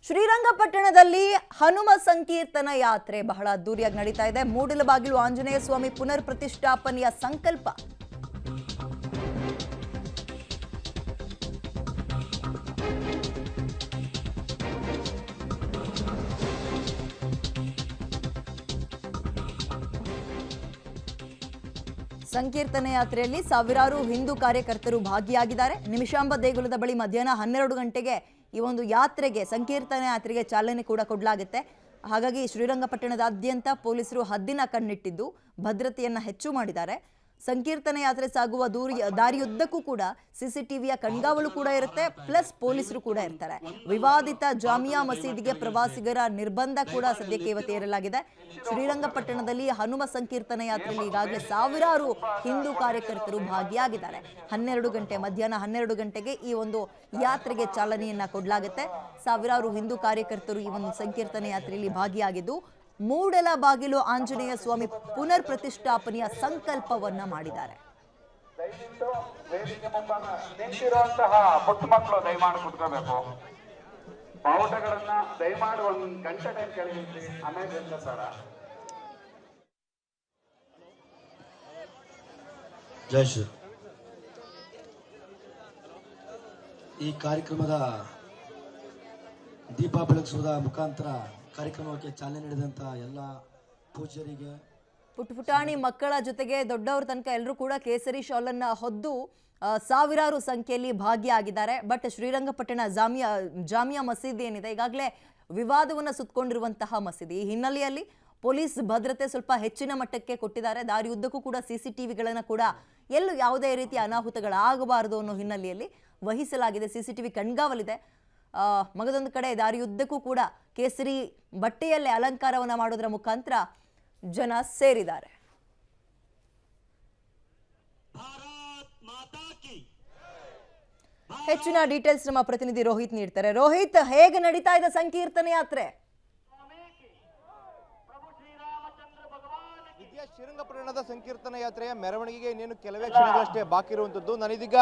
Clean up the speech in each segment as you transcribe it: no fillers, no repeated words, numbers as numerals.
ಶ್ರೀರಂಗಪಟ್ಟಣದಲ್ಲಿ ಹನುಮ ಸಂಕೀರ್ತನ ಯಾತ್ರೆ ಬಹಳ ಅದ್ದೂರಿಯಾಗಿ ನಡೀತಾ ಇದೆ. ಮೂಡಲಬಾಗಿಲು ಆಂಜನೇಯ ಸ್ವಾಮಿ ಪುನರ್ ಪ್ರತಿಷ್ಠಾಪನೆಯ ಸಂಕಲ್ಪ. ಸಂಕೀರ್ತನೆ ಯಾತ್ರೆಯಲ್ಲಿ ಸಾವಿರಾರು ಹಿಂದೂ ಕಾರ್ಯಕರ್ತರು ಭಾಗಿಯಾಗಿದ್ದಾರೆ. ನಿಮಿಷಾಂಬ ದೇಗುಲದ ಬಳಿ ಮಧ್ಯಾಹ್ನ 12 ಗಂಟೆಗೆ ಈ ಒಂದು ಯಾತ್ರೆಗೆ ಸಂಕೀರ್ತನೆ ಯಾತ್ರೆಗೆ ಚಾಲನೆ ಕೂಡ ಕೊಡಲಾಗುತ್ತೆ. ಹಾಗಾಗಿ ಶ್ರೀರಂಗಪಟ್ಟಣದಾದ್ಯಂತ ಪೊಲೀಸರು ಹದ್ದಿನ ಕಣ್ಣಿಟ್ಟಿದ್ದು ಭದ್ರತೆಯನ್ನ ಹೆಚ್ಚು ಮಾಡಿದ್ದಾರೆ. ಸಂಕೀರ್ತನೆ ಯಾತ್ರೆ ಸಾಗುವ ದಾರಿಯುದ್ದಕ್ಕೂ ಕೂಡ ಸಿಸಿಟಿವಿಯ ಕಣ್ಗಾವಲು ಕೂಡ ಇರುತ್ತೆ, ಪ್ಲಸ್ ಪೊಲೀಸರು ಕೂಡ ಇರ್ತಾರೆ. ವಿವಾದಿತ ಜಾಮಿಯಾ ಮಸೀದಿಗೆ ಪ್ರವಾಸಿಗರ ನಿರ್ಬಂಧ ಕೂಡ ಸದ್ಯಕ್ಕೆ ಇವತ್ತು ಏರಲಾಗಿದೆ. ಶ್ರೀರಂಗಪಟ್ಟಣದಲ್ಲಿ ಹನುಮ ಸಂಕೀರ್ತನ ಯಾತ್ರೆಯಲ್ಲಿ ಈಗಾಗಲೇ ಸಾವಿರಾರು ಹಿಂದೂ ಕಾರ್ಯಕರ್ತರು ಭಾಗಿಯಾಗಿದ್ದಾರೆ. ಮಧ್ಯಾಹ್ನ 12 ಗಂಟೆಗೆ ಈ ಒಂದು ಯಾತ್ರೆಗೆ ಚಾಲನೆಯನ್ನ ಕೊಡಲಾಗುತ್ತೆ. ಸಾವಿರಾರು ಹಿಂದೂ ಕಾರ್ಯಕರ್ತರು ಈ ಒಂದು ಸಂಕೀರ್ತನೆ ಯಾತ್ರೆಯಲ್ಲಿ ಭಾಗಿಯಾಗಿದ್ದು ಮೂಡಲಬಾಗಿಲು ಆಂಜನೇಯ ಸ್ವಾಮಿ ಪುನರ್ ಪ್ರತಿಷ್ಠಾಪನೆಯ ಸಂಕಲ್ಪವನ್ನ ಮಾಡಿದ್ದಾರೆ. ದಯವಿಟ್ಟು ವೇದಿಕೆ ಮುಂಭಾಗ ನಿಂತಿರುವಂತಹ ಪುಟ್ಟ ಮಕ್ಕಳು ದಯಮಾಡಿ ಕುತ್ಕೋಬೇಕು. ಬಾವುಟಗಳನ್ನ ದಯಮಾಡಿ ಒಂದು ಗಂಟೆ ಟೈಮ್ ಕೆಳಗಿಸಿ ಆಮೇಲೆ ಸರ. ಜೈ ಶ್ರೀ. ಈ ಕಾರ್ಯಕ್ರಮದ ದೀಪ ಬೆಳಗಿಸುವುದ ಮುಖಾಂತರ ಕಾರ್ಯಕ್ರಮಕ್ಕೆ ಚಾಲನೆ ನೀಡಿದಂತ ಎಲ್ಲ ಪೂಜ್ಯರಿಗೆ, ಪುಟಾಣಿ ಮಕ್ಕಳ ಜೊತೆಗೆ ದೊಡ್ಡವರ ತನಕ ಎಲ್ಲರೂ ಕೂಡ ಕೇಸರಿ ಶಾಲನ್ನ ಹೊದ್ದು ಸಾವಿರಾರು ಸಂಖ್ಯೆಯಲ್ಲಿ ಭಾಗಿಯಾಗಿದ್ದಾರೆ. ಬಟ್ ಶ್ರೀರಂಗಪಟ್ಟಣ ಜಾಮಿಯಾ ಮಸೀದಿ ಏನಿದೆ ಈಗಾಗಲೇ ವಿವಾದವನ್ನು ಸುತ್ತಕೊಂಡಿರುವಂತಹ ಮಸೀದಿ. ಈ ಹಿನ್ನೆಲೆಯಲ್ಲಿ ಪೊಲೀಸ್ ಭದ್ರತೆ ಸ್ವಲ್ಪ ಹೆಚ್ಚಿನ ಮಟ್ಟಕ್ಕೆ ಕೊಟ್ಟಿದ್ದಾರೆ. ದಾರಿಯುದ್ದಕ್ಕೂ ಕೂಡ ಸಿಸಿಟಿವಿಗಳನ್ನು ಕೂಡ ಎಲ್ಲೂ ಯಾವುದೇ ರೀತಿಯ ಅನಾಹುತಗಳಾಗಬಾರದು ಅನ್ನೋ ಹಿನ್ನೆಲೆಯಲ್ಲಿ ವಹಿಸಲಾಗಿದೆ. ಸಿಸಿಟಿವಿ ಕಣ್ಗಾವಲಿದೆ. ಮಗದೊಂದು ಕಡೆ ದಾರಿಯುದ್ದಕ್ಕೂ ಕೂಡ ಕೇಸರಿ ಬಟ್ಟೆಯಲ್ಲೇ ಅಲಂಕಾರವನ್ನ ಮಾಡೋದ್ರ ಮುಖಾಂತರ ಜನ ಸೇರಿದ್ದಾರೆ. ಹೆಚ್ಚಿನ ಡೀಟೇಲ್ಸ್ ನಮ್ಮ ಪ್ರತಿನಿಧಿ ರೋಹಿತ್ ನೀಡ್ತಾರೆ. ರೋಹಿತ್, ಹೇಗೆ ನಡೀತಾ ಇದೆ ಸಂಕೀರ್ತನೆ ಯಾತ್ರೆ? ಶ್ರೀರಂಗಪಟ್ಟಣದ ಸಂಕೀರ್ತನ ಯಾತ್ರೆಯ ಮೆರವಣಿಗೆಗೆ ಇನ್ನೇನು ಕೆಲವೇ ಕ್ಷಣಗಳಷ್ಟೇ ಬಾಕಿ ಇರುವಂತದ್ದು. ನಾನಿದೀಗ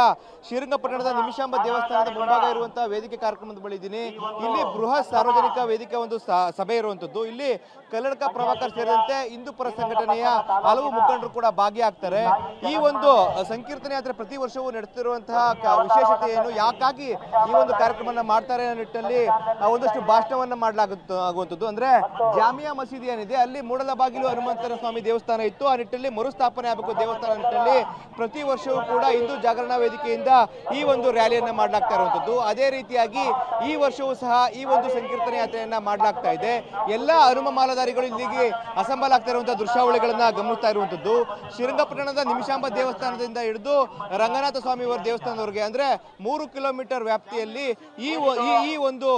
ಶ್ರೀರಂಗಪಟ್ಟಣದ ನಿಮಿಷಾಂಬ ದೇವಸ್ಥಾನದ ಮುಂಭಾಗ ಇರುವಂತಹ ವೇದಿಕೆ ಕಾರ್ಯಕ್ರಮದ ಬಳಿ ಇದ್ದೀನಿ. ಇಲ್ಲಿ ಬೃಹತ್ ಸಾರ್ವಜನಿಕ ವೇದಿಕೆ ಒಂದು ಸಭೆ ಇರುವಂತದ್ದು. ಇಲ್ಲಿ ಕಲ್ಲಡ್ಕ ಪ್ರಭಾಕರ್ ಸೇರಿದಂತೆ ಹಿಂದೂ ಪರ ಸಂಘಟನೆಯ ಹಲವು ಮುಖಂಡರು ಕೂಡ ಭಾಗಿಯಾಗ್ತಾರೆ. ಈ ಒಂದು ಸಂಕೀರ್ತನ ಯಾತ್ರೆ ಪ್ರತಿ ವರ್ಷವೂ ನಡೆಸುತ್ತಿರುವಂತಹ ವಿಶೇಷತೆ ಏನು, ಯಾಕಾಗಿ ಈ ಒಂದು ಕಾರ್ಯಕ್ರಮ ಮಾಡ್ತಾರೆ ಅನ್ನೋ ನಿಟ್ಟಿನಲ್ಲಿ ಒಂದಷ್ಟು ಭಾಷಣವನ್ನ ಮಾಡಲಾಗುವಂತದ್ದು. ಅಂದ್ರೆ ಜಾಮಿಯಾ ಮಸೀದಿ ಏನಿದೆ ಅಲ್ಲಿ ಮೂಡಲಬಾಗಿಲು ಹನುಮಂತರ ಸ್ವಾಮಿ ದೇವಸ್ಥಾನ ಇತ್ತು. ಆ ನಿಟ್ಟಿನಲ್ಲಿ ಮರುಸ್ಥಾಪನೆ ಆಗಬೇಕು ದೇವಸ್ಥಾನ ನಿಟ್ಟಿನಲ್ಲಿ ಪ್ರತಿ ವರ್ಷವೂ ಕೂಡ ಹಿಂದೂ ಜಾಗರಣಾ ವೇದಿಕೆಯಿಂದ ಈ ಒಂದು ರ್ಯಾಲಿಯನ್ನ ಮಾಡಲಾಗ್ತಾ ಇರುವಂತದ್ದು. ಅದೇ ರೀತಿಯಾಗಿ ಈ ವರ್ಷವೂ ಸಹ ಈ ಒಂದು ಸಂಕೀರ್ತನೆ ಯಾತ್ರೆಯನ್ನ ಮಾಡಲಾಗ್ತಾ ಇದೆ. ಎಲ್ಲ ಹನುಮ ಮಾಲಾಧಾರಿಗಳು ಇಲ್ಲಿಗೆ ಅಸೆಂಬಲ್ ಆಗ್ತಾ ಇರುವಂತಹ ದೃಶ್ಯಾವಳಿಗಳನ್ನ ಗಮನಿಸ್ತಾ ಇರುವಂತದ್ದು. ಶ್ರೀರಂಗಪಟ್ಟಣದ ನಿಮಿಷಾಂಬ ದೇವಸ್ಥಾನದಿಂದ ಹಿಡಿದು ರಂಗನಾಥ ಸ್ವಾಮಿ ಅವರ ದೇವಸ್ಥಾನದವರೆಗೆ ಅಂದ್ರೆ 3 ಕಿಲೋಮೀಟರ್ ವ್ಯಾಪ್ತಿಯಲ್ಲಿ ಈ ಒಂದು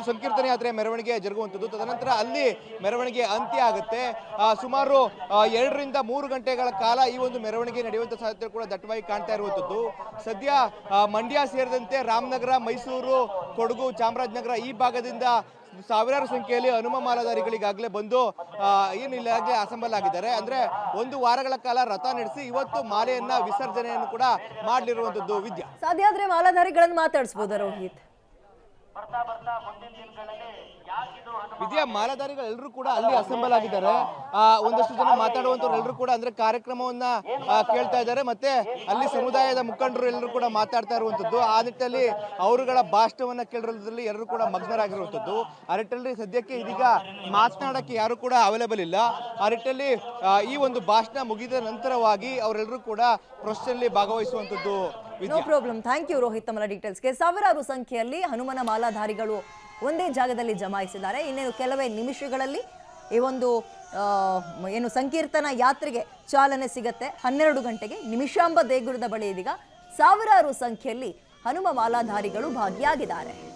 ಸಂಕೀರ್ತನೆ ಯಾತ್ರೆ ಮೆರವಣಿಗೆ ಜರುಗುವಂಥದ್ದು. ತದನಂತರ ಅಲ್ಲಿ ಮೆರವಣಿಗೆ ಅಂತ್ಯ ಆಗುತ್ತೆ. ಸುಮಾರು 2 ರಿಂದ 3 ಗಂಟೆಗಳ ಕಾಲ ಈ ಒಂದು ಮೆರವಣಿಗೆ ನಡೆಯುವಂತ ಸಾಧ್ಯತೆ ಕೂಡ ದಟ್ಟವಾಗಿ ಕಾಣ್ತಾ ಇರುವಂತದ್ದು. ಸದ್ಯ ಮಂಡ್ಯ ಸೇರಿದಂತೆ ರಾಮನಗರ, ಮೈಸೂರು, ಕೊಡಗು, ಚಾಮರಾಜನಗರ ಈ ಭಾಗದಿಂದ ಸಾವಿರಾರು ಸಂಖ್ಯೆಯಲ್ಲಿ ಹನುಮ ಮಾಲಾಧಾರಿಗಳಿಗಾಗಲೇ ಬಂದು ಏನಿಲ್ಲಾಗಲೇ ಅಸೆಂಬಲ್ ಆಗಿದ್ದಾರೆ. ಅಂದ್ರೆ 1 ವಾರಗಳ ಕಾಲ ರಥ ನಡೆಸಿ ಇವತ್ತು ಮಾಲೆಯನ್ನ ವಿಸರ್ಜನೆಯನ್ನು ಕೂಡ ಮಾಡಲಿರುವಂತದ್ದು. ವಿದ್ಯಾ, ಸಾಧ್ಯ ಆದ್ರೆ ಮಾಲಾಧಾರಿಗಳನ್ನು ಮಾತಾಡಿಸಬಹುದಾ ರೋಹಿತ್? ವಿದ್ಯಾ, ಮಾಲಾಧಾರಿಗಳೆಲ್ಲರೂ ಕೂಡ ಅಲ್ಲಿ ಅಸೆಂಬಲ್ ಆಗಿದ್ದಾರೆ. ಒಂದಷ್ಟು ಜನ ಮಾತಾಡುವಂತವ್ರು ಎಲ್ಲರೂ ಕೂಡ ಅಂದ್ರೆ ಕಾರ್ಯಕ್ರಮವನ್ನ ಕೇಳ್ತಾ ಇದ್ದಾರೆ. ಮತ್ತೆ ಅಲ್ಲಿ ಸಮುದಾಯದ ಮುಖಂಡರು ಎಲ್ಲರೂ ಕೂಡ ಮಾತಾಡ್ತಾ ಇರುವಂತದ್ದು. ಆ ನಿಟ್ಟಿನಲ್ಲಿ ಅವರುಗಳ ಭಾಷಣವನ್ನ ಕೇಳಿರೋದ್ರಲ್ಲಿ ಎಲ್ಲರೂ ಕೂಡ ಮಗ್ನರಾಗಿರುವಂತದ್ದು. ಆ ನಿಟ್ಟಿನಲ್ಲಿ ಸದ್ಯಕ್ಕೆ ಇದೀಗ ಮಾತನಾಡಕ್ಕೆ ಯಾರು ಕೂಡ ಅವೈಲೇಬಲ್ ಇಲ್ಲ. ಆ ನಿಟ್ಟಿನಲ್ಲಿ ಈ ಒಂದು ಭಾಷಣ ಮುಗಿದ ನಂತರವಾಗಿ ಅವರೆಲ್ಲರೂ ಕೂಡ ಪ್ರೊಸೆಸ್ನಲ್ಲಿ ಭಾಗವಹಿಸುವಂತದ್ದು. No problem. Thank you Rohit ತಮ್ಮ ಡೀಟೇಲ್ಸ್ಗೆ. ಸಾವಿರಾರು ಸಂಖ್ಯೆಯಲ್ಲಿ ಹನುಮನ ಮಾಲಾಧಾರಿಗಳು ಒಂದೇ ಜಾಗದಲ್ಲಿ ಜಮಾಯಿಸಿದ್ದಾರೆ. ಇನ್ನೇನು ಕೆಲವೇ ನಿಮಿಷಗಳಲ್ಲಿ ಈ ಒಂದು ಏನು ಸಂಕೀರ್ತನ ಯಾತ್ರೆಗೆ ಚಾಲನೆ ಸಿಗತ್ತೆ. 12 ಗಂಟೆಗೆ ನಿಮಿಷಾಂಬ ದೇಗುಲದ ಬಳಿ ಇದೀಗ ಸಾವಿರಾರು ಸಂಖ್ಯೆಯಲ್ಲಿ ಹನುಮ ಮಾಲಾಧಾರಿಗಳು ಭಾಗಿಯಾಗಿದ್ದಾರೆ.